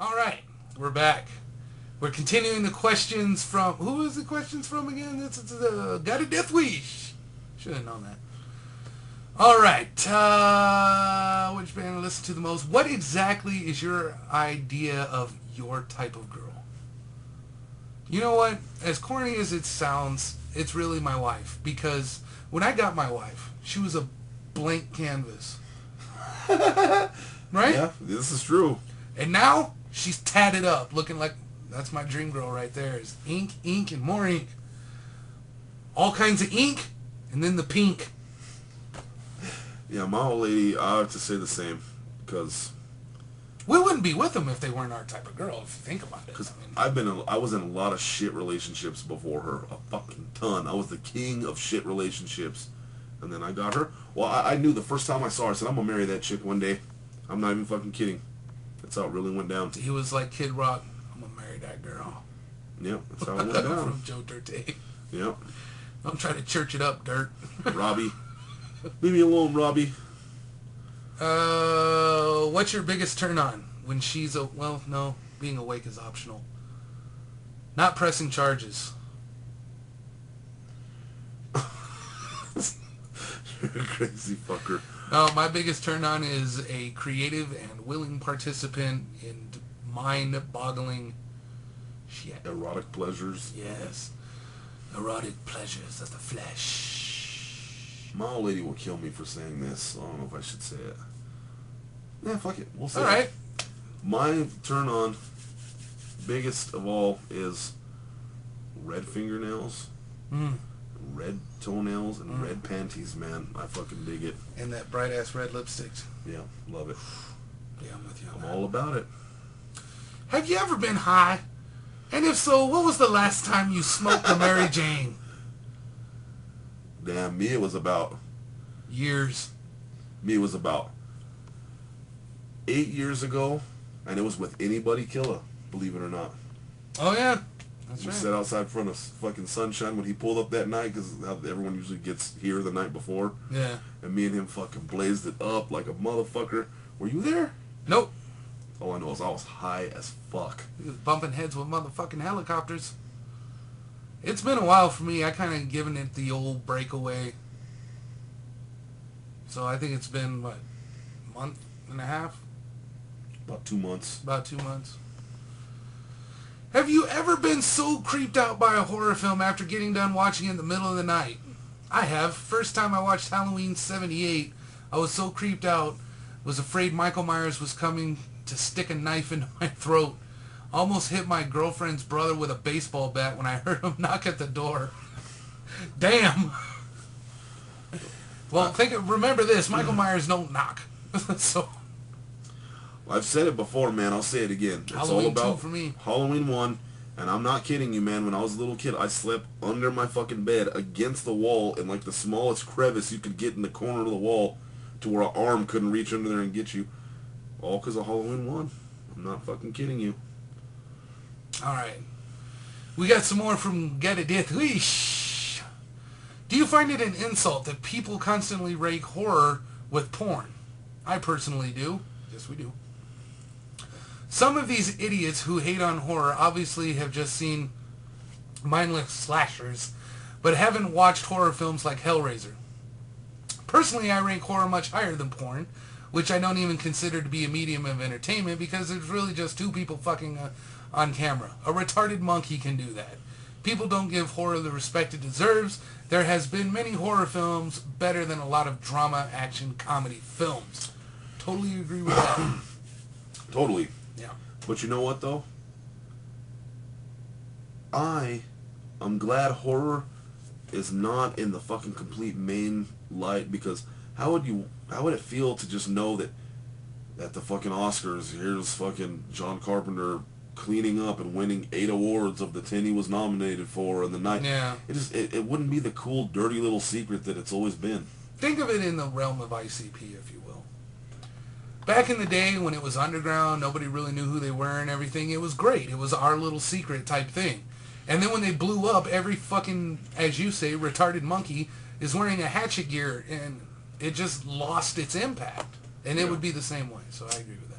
All right, we're back. We're continuing the questions from... Who is the questions from again? It's Got a Death Wish. Should have known that. All right. Which band I listen to the most? What exactly is your idea of your type of girl? You know what? As corny as it sounds, it's really my wife. Because when I got my wife, she was a blank canvas. Right? Yeah, this is true. And now she's tatted up, looking like... That's my dream girl right there. Is ink, ink, and more ink. All kinds of ink, and then the pink. Yeah, my old lady, I have to say the same, because... We wouldn't be with them if they weren't our type of girl, if you think about it. Because I was in a lot of shit relationships before her. A fucking ton. I was the king of shit relationships. And then I got her. Well, I knew the first time I saw her, I said, I'm going to marry that chick one day. I'm not even fucking kidding. That's how it really went down. He was like Kid Rock. I'm going to marry that girl. Yep, that's how it went down. From Joe Dirt. Yep. I'm trying to church it up, Dirt. Robbie. Leave me alone, Robbie. What's your biggest turn on? When she's well, no, being awake is optional. Not pressing charges. You're a crazy fucker. No, my biggest turn on is a creative and willing participant in mind-boggling shit. Erotic pleasures. Yes. Erotic pleasures of the flesh. My old lady will kill me for saying this. I don't know if I should say it. Yeah, fuck it. We'll say it. Alright. My turn on, biggest of all, is red fingernails, red toenails, and red panties, man. I fucking dig it. And that bright-ass red lipstick. Yeah, love it. Yeah, I'm with you on I'm that. all about it. Have you ever been high? And if so, what was the last time you smoked a Mary Jane? Damn, me it was about Years. 8 years ago, and it was with Anybody Killer, believe it or not. Oh, yeah. That's We right. sat outside in front of fucking Sunshine when he pulled up that night, because everyone usually gets here the night before. Yeah. And me and him fucking blazed it up like a motherfucker. Were you there? Nope. All I know is I was high as fuck. He was bumping heads with motherfucking helicopters. It's been a while for me. I kind of given it the old breakaway. So I think it's been, what, a month and a half? About 2 months. About 2 months. Have you ever been so creeped out by a horror film after getting done watching it in the middle of the night? I have. First time I watched Halloween 78, I was so creeped out, was afraid Michael Myers was coming to stick a knife into my throat. Almost hit my girlfriend's brother with a baseball bat when I heard him knock at the door. Damn. Well, remember this, Michael Myers don't knock. So I've said it before, man. I'll say it again. It's Halloween all about 2 for me. Halloween 1, and I'm not kidding you, man. When I was a little kid, I slept under my fucking bed against the wall in like the smallest crevice you could get in the corner of the wall to where an arm couldn't reach under there and get you. All because of Halloween 1. I'm not fucking kidding you. Alright. We got some more from Get a Death Wish. Do you find it an insult that people constantly rank horror with porn? I personally do. Yes, we do. Some of these idiots who hate on horror obviously have just seen mindless slashers, but haven't watched horror films like Hellraiser. Personally, I rank horror much higher than porn, which I don't even consider to be a medium of entertainment because it's really just two people fucking on camera. A retarded monkey can do that. People don't give horror the respect it deserves. There has been many horror films better than a lot of drama, action, comedy films. Totally agree with that. Totally. Yeah. But you know what, though? I'm glad horror is not in the fucking complete main light, because how would it feel to just know that at the fucking Oscars, here's fucking John Carpenter cleaning up and winning 8 awards of the 10 he was nominated for in the night. Yeah. It wouldn't be the cool, dirty little secret that it's always been. Think of it in the realm of ICP, if you will. Back in the day when it was underground, nobody really knew who they were and everything, it was great. It was our little secret type thing. And then when they blew up, every fucking, as you say, retarded monkey is wearing a hatchet gear, and it just lost its impact. And it would be the same way, so I agree with that.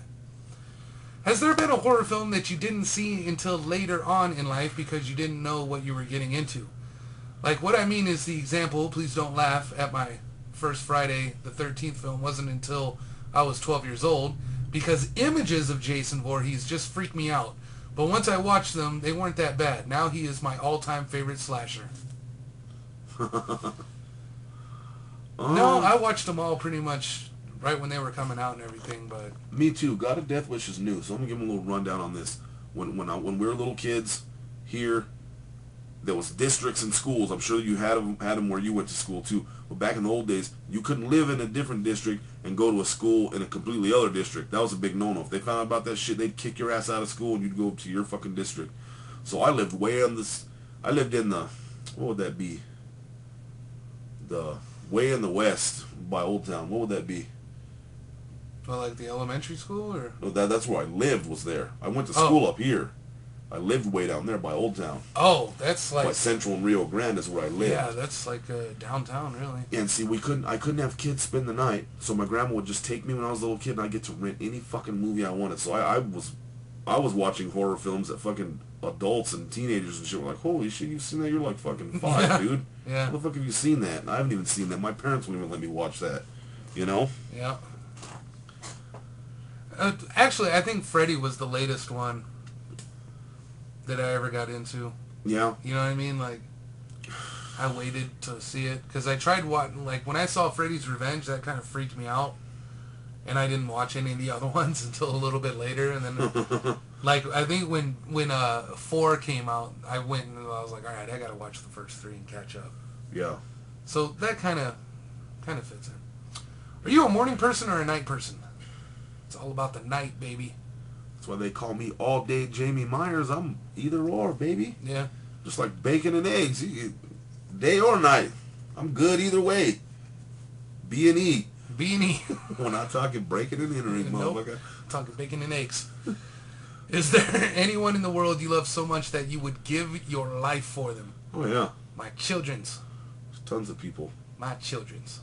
Has there been a horror film that you didn't see until later on in life because you didn't know what you were getting into? Like, what I mean is the example, please don't laugh at my first Friday the 13th film, wasn't until I was 12 years old, because images of Jason Voorhees just freaked me out. But once I watched them, they weren't that bad. Now he is my all-time favorite slasher. No, I watched them all pretty much right when they were coming out and everything, but... Me too. God of Death Wish is new, so I'm going to give them a little rundown on this. When we were little kids here, there was districts and schools. I'm sure you had them where you went to school too. But back in the old days, you couldn't live in a different district and go to a school in a completely other district. That was a big no-no. If they found out about that shit, they'd kick your ass out of school and you'd go to your fucking district. So I lived I lived in the, what would that be? The way in the west by Old Town. What would that be? Well, like the elementary school, or? No, that's where I lived, was there. I went to school up here. I lived way down there by Old Town. Oh, that's like... By Central and Rio Grande is where I lived. Yeah, that's like downtown, really. And see, I couldn't have kids spend the night, so my grandma would just take me when I was a little kid, and I'd get to rent any fucking movie I wanted. So I was watching horror films that fucking adults and teenagers and shit were like, holy shit, you've seen that? You're like fucking 5, yeah. dude. Yeah. How the fuck have you seen that? And I haven't even seen that. My parents wouldn't even let me watch that. You know? Yeah. Actually, I think Freddy was the latest one that I ever got into. Yeah. You know what I mean? Like, I waited to see it because I tried watching. Like, when I saw Freddy's Revenge, that kind of freaked me out, and I didn't watch any of the other ones until a little bit later. And then, like, I think when 4 came out, I went and I was like, all right, I got to watch the first 3 and catch up. Yeah. So that kind of fits in. Are you a morning person or a night person? It's all about the night, baby. That's why they call me all day Jamie Myers. I'm either or, baby. Yeah. Just like bacon and eggs. Day or night. I'm good either way. B&E. B&E. We're not talking breaking and entering, motherfucker. Nope. Talking bacon and eggs. Is there anyone in the world you love so much that you would give your life for them? Oh, yeah. My children's. There's tons of people. My children's.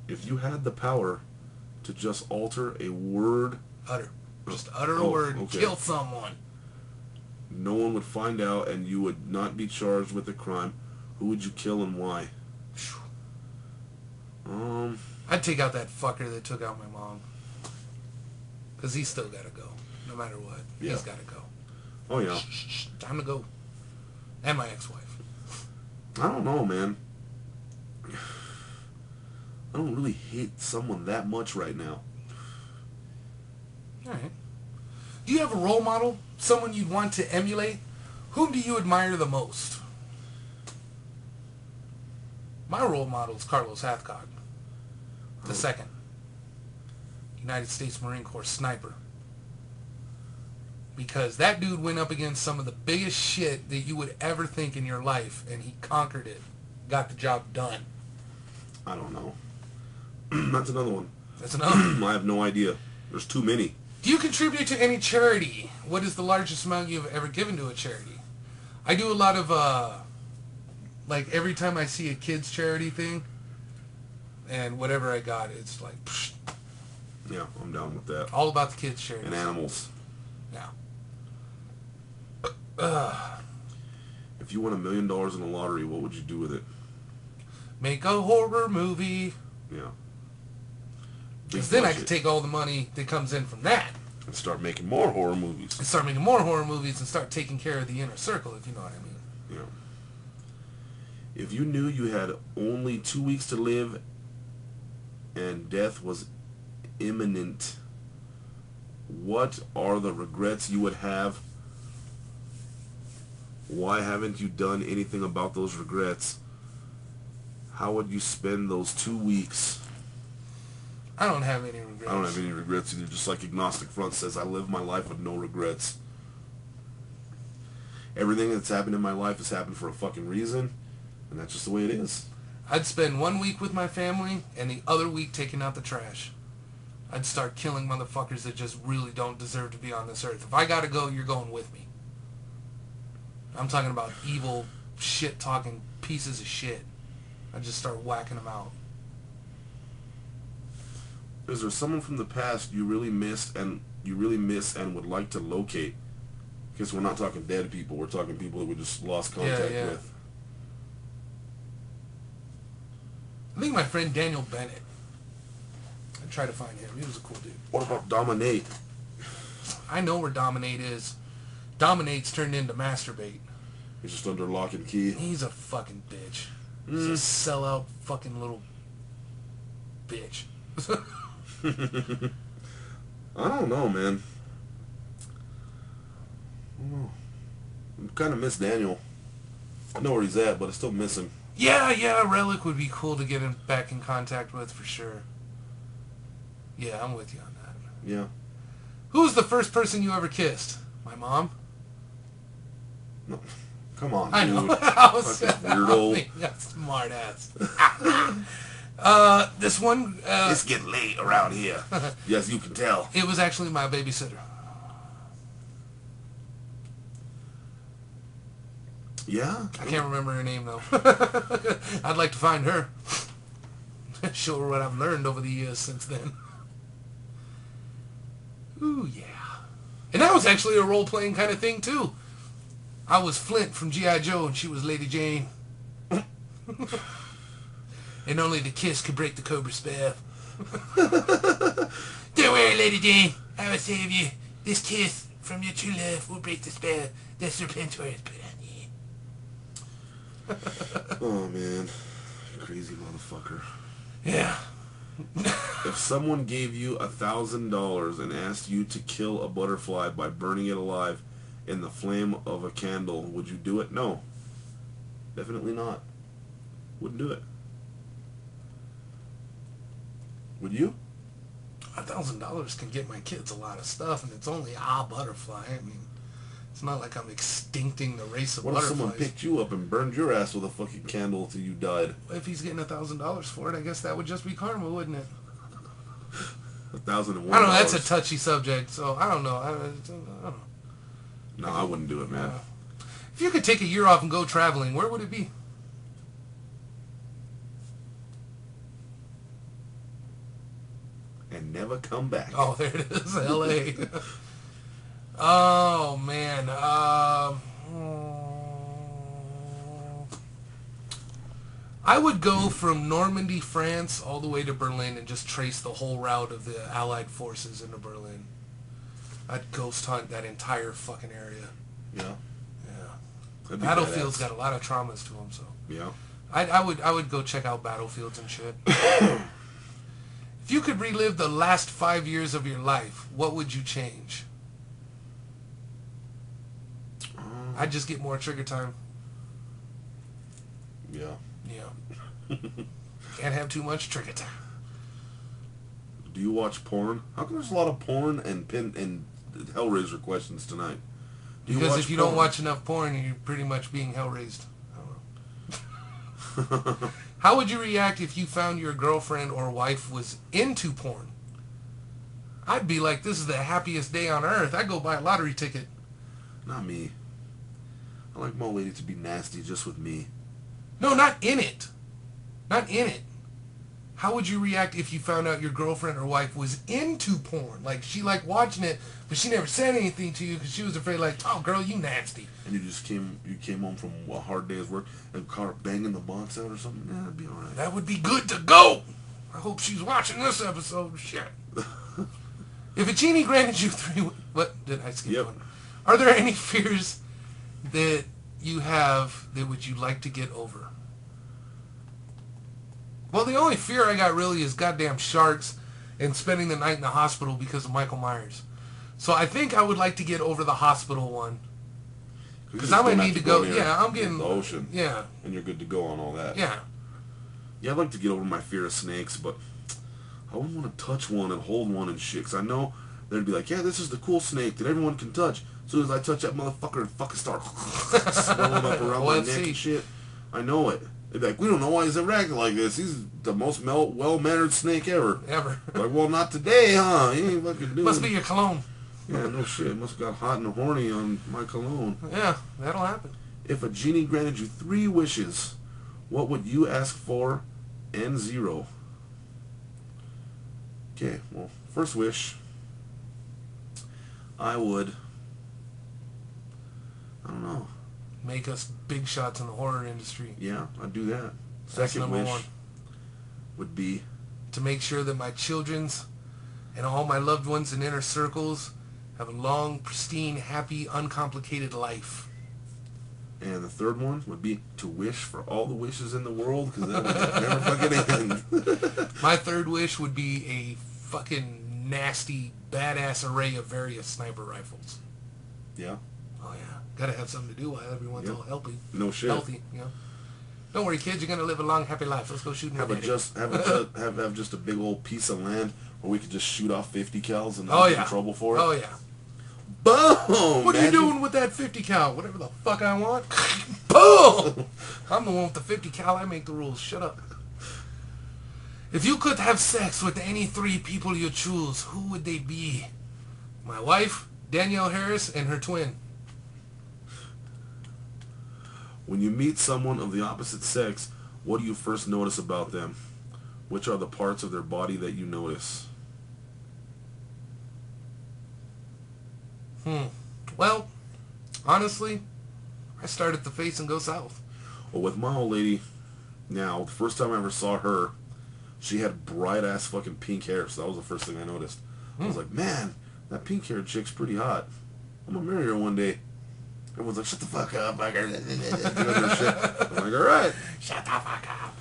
If you had the power to just alter a word... Just utter a word. Okay. Kill someone. No one would find out and you would not be charged with a crime. Who would you kill and why? I'd take out that fucker that took out my mom. Because he's still got to go. No matter what. Yeah. He's got to go. Oh, yeah. Shh, time to go. And my ex-wife. I don't know, man. I don't really hate someone that much right now. Alright. Do you have a role model? Someone you'd want to emulate? Whom do you admire the most? My role model is Carlos Hathcock. The second. United States Marine Corps sniper. Because that dude went up against some of the biggest shit that you would ever think in your life, and he conquered it. Got the job done. I don't know. That's another one. That's another. I have no idea. There's too many. Do you contribute to any charity? What is the largest amount you've ever given to a charity? I do a lot of, like, every time I see a kids' charity thing, and whatever I got, it's like, psh, Yeah, I'm down with that. all about the kids' charity. And animals. Yeah. If you won $1 million in the lottery, what would you do with it? Make a horror movie. Yeah. Because then I could take all the money that comes in from that and start making more horror movies. and start making more horror movies and start taking care of the inner circle, if you know what I mean. Yeah. If you knew you had only 2 weeks to live and death was imminent, what are the regrets you would have? Why haven't you done anything about those regrets? How would you spend those 2 weeks? I don't have any regrets. I don't have any regrets either. Just like Agnostic Front says, I live my life with no regrets. Everything that's happened in my life has happened for a fucking reason, and that's just the way it is. I'd spend 1 week with my family and the other week taking out the trash. I'd start killing motherfuckers that just really don't deserve to be on this earth. If I gotta go, you're going with me. I'm talking about evil, shit-talking pieces of shit. I'd just start whacking them out. Is there someone from the past you really miss and would like to locate? Because we're not talking dead people. We're talking people that we just lost contact with. I think my friend Daniel Bennett. I tried to find him. He was a cool dude. What about Dominate? I know where Dominate is. Dominate's turned into Masturbate. He's just under lock and key. He's a fucking bitch. He's a sellout fucking little bitch. I don't know, man. I kind of miss Daniel. I know where he's at, but I still miss him. Yeah, Relic would be cool to get him back in contact with for sure. Yeah, I'm with you on that. Yeah. Who was the first person you ever kissed? My mom? No. Come on, I dude. know. I was weirdo. Smart ass. This one... it's getting late around here. Yes, you can tell. It was actually my babysitter. Yeah? I can't remember her name, though. I'd like to find her. Show her what I've learned over the years since then. Ooh, yeah. And that was actually a role-playing kind of thing, too. I was Flint from G.I. Joe, and she was Lady Jane. And only the kiss could break the cobra spell. Don't worry, Lady Jane. I will save you. This kiss from your true love will break the spell that Serpentor has put on you. Oh, man. Crazy motherfucker. Yeah. If someone gave you $1,000 and asked you to kill a butterfly by burning it alive in the flame of a candle, would you do it? No. Definitely not. Wouldn't do it. Would you? $1,000 can get my kids a lot of stuff, and it's only a butterfly. I mean, it's not like I'm extincting the race of butterflies. What if butterflies. someone picked you up and burned your ass with a fucking candle till you died? If he's getting $1,000 for it, I guess that would just be karma, wouldn't it? $1,001. I don't know. That's a touchy subject, so I don't know. I don't know. No, I wouldn't do it, man. If you could take a year off and go traveling, where would it be? And never come back. Oh, there it is, L.A. Oh, man. I would go from Normandy, France, all the way to Berlin and just trace the whole route of the Allied forces into Berlin. I'd ghost hunt that entire fucking area. Yeah. Yeah. Battlefield's got a lot of traumas to them, so. Yeah. I would go check out battlefields and shit. If you could relive the last 5 years of your life, what would you change? I'd just get more trigger time. Yeah. Yeah. Can't have too much trigger time. Do you watch porn? How come there's a lot of porn and Hellraiser questions tonight? Because if you don't watch enough porn, you're pretty much being hell-raised. I don't know. How would you react if you found your girlfriend or wife was into porn? I'd be like, this is the happiest day on earth. I'd go buy a lottery ticket. Not me. I like my lady to be nasty just with me. No, not in it. Not in it. How would you react if you found out your girlfriend or wife was into porn? Like, she liked watching it, but she never said anything to you because she was afraid, like, oh, girl, you nasty. And you came home from a hard day's work and caught her banging the box out or something? Yeah, that'd be all right. That would be good to go. I hope she's watching this episode. Shit. If a genie granted you 3... What? Did I skip one? Are there any fears that you have that would you like to get over? Well, the only fear I got really is goddamn sharks and spending the night in the hospital because of Michael Myers. So I think I would like to get over the hospital one. Because I'm going to need to go... Yeah, I'm getting... The ocean. Yeah. And you're good to go on all that. Yeah. Yeah, I'd like to get over my fear of snakes, but I wouldn't want to touch one and hold one and shit. Because I know they'd be like, yeah, this is the cool snake that everyone can touch. As soon as I touch that motherfucker, it fucking start swelling up around my neck and shit. I know it. They'd be like, we don't know why he's ever acting like this. He's the most well-mannered snake ever. Like, well, not today, huh? He ain't fucking doing... Must be your cologne. Yeah, no shit. Must have got hot and horny on my cologne. Yeah, that'll happen. If a genie granted you 3 wishes, what would you ask for and 0? Okay, well, first wish, I don't know. Make us big shots in the horror industry. Yeah, I'd do that. That's Second number wish one. would be To make sure that my children's and all my loved ones in inner circles have a long, pristine, happy, uncomplicated life. and the third one would be to wish for all the wishes in the world, because that would never fucking end. My third wish would be a fucking nasty, badass array of various sniper rifles. Yeah. Oh yeah, gotta have something to do while everyone's all healthy. No shit. Healthy, you know. Don't worry, kids. You're gonna live a long, happy life. Let's go shooting. Have just a big old piece of land where we could just shoot off 50 cals and Oh not get yeah. in trouble for it. Oh yeah. Boom! What are you doing with that 50 cal? Whatever the fuck I want. Boom! I'm the one with the 50 cal. I make the rules. Shut up. If you could have sex with any three people you choose, who would they be? My wife, Danielle Harris, and her twin. When you meet someone of the opposite sex, what do you first notice about them? Which are the parts of their body that you notice? Well, honestly, I start at the face and go south. Well, with my old lady, now, the first time I ever saw her, she had bright-ass fucking pink hair, so that was the first thing I noticed. I was like, man, that pink-haired chick's pretty hot. I'm gonna marry her one day. Everyone's like, shut the fuck up. Doing her shit. I'm like, all right. Shut the fuck up.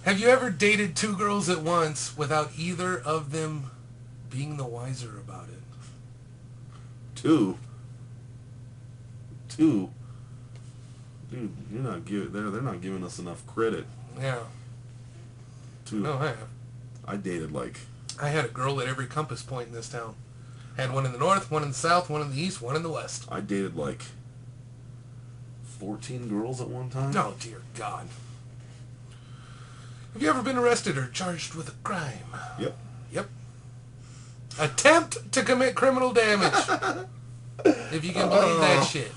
Have you ever dated two girls at once without either of them being the wiser about it? Two. Dude, you're not giving. They're not giving us enough credit. Yeah. Two. No, I have. I dated like. I had a girl at every compass point in this town. Had one in the north, one in the south, one in the east, one in the west. I dated like 14 girls at one time. Oh, dear God. Have you ever been arrested or charged with a crime? Yep. Yep. Attempt to commit criminal damage. If you can believe that shit.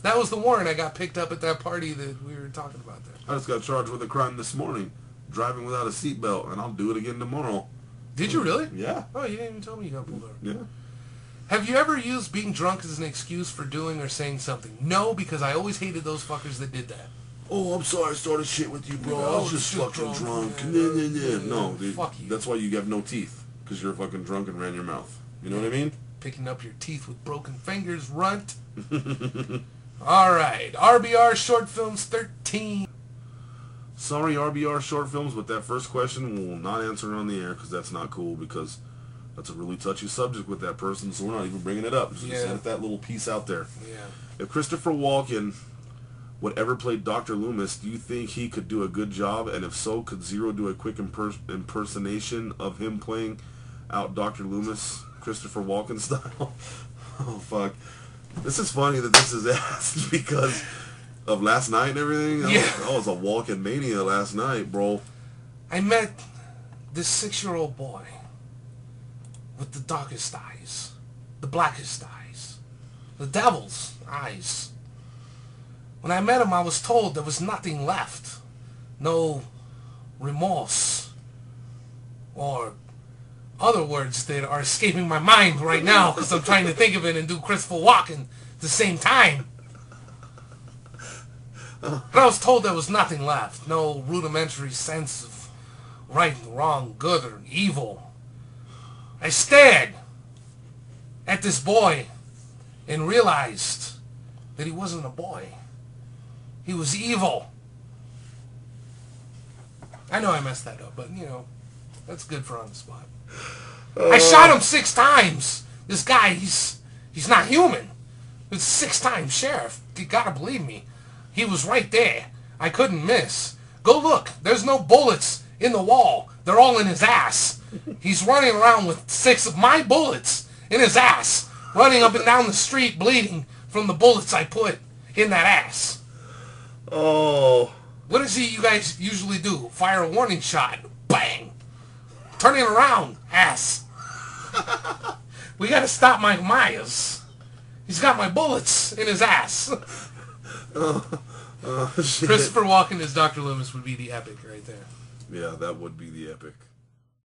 That was the warrant I got picked up at that party that we were talking about there. I just got charged with a crime this morning, driving without a seatbelt, and I'll do it again tomorrow. Did you really? Yeah. Oh, you didn't even tell me you got pulled over. Yeah. Have you ever used being drunk as an excuse for doing or saying something? No, because I always hated those fuckers that did that. Oh, I'm sorry I started shit with you, bro. I was just fucking drunk. No, dude. Fuck you. That's why you have no teeth, because you're fucking drunk and ran your mouth. You know what I mean? Picking up your teeth with broken fingers, runt. Alright, RBR Short Films 13. Sorry, RBR Short Films, but that first question we will not answer on the air, because that's not cool, because that's a really touchy subject with that person, so we're not even bringing it up. Just edit that little piece out there. Yeah. If Christopher Walken would ever play Dr. Loomis, do you think he could do a good job? And if so, could Zero do a quick impersonation of him playing out Dr. Loomis, Christopher Walken style? Oh, fuck. This is funny that this is asked because of last night and everything. Yeah. I was a Walken mania last night, bro. I met this 6-year-old boy with the darkest eyes, the blackest eyes, the devil's eyes. When I met him, I was told there was nothing left. No remorse. Or other words that are escaping my mind right now because I'm trying to think of it and do Christopher Walken at the same time. But I was told there was nothing left. No rudimentary sense of right and wrong, good or evil. I stared at this boy and realized that he wasn't a boy. He was evil. I know I messed that up, but, you know, that's good for on the spot. I shot him 6 times. This guy, he's not human. He's a 6-time sheriff. You gotta believe me. He was right there. I couldn't miss. Go look. There's no bullets in the wall. They're all in his ass. He's running around with 6 of my bullets in his ass, running up and down the street bleeding from the bullets I put in that ass. Oh. What does you guys usually do? Fire a warning shot. Bang. Turning around. Ass. We gotta stop Mike Myers. He's got my bullets in his ass. Shit. Christopher Walken as Dr. Loomis would be the epic right there. Yeah, that would be the epic.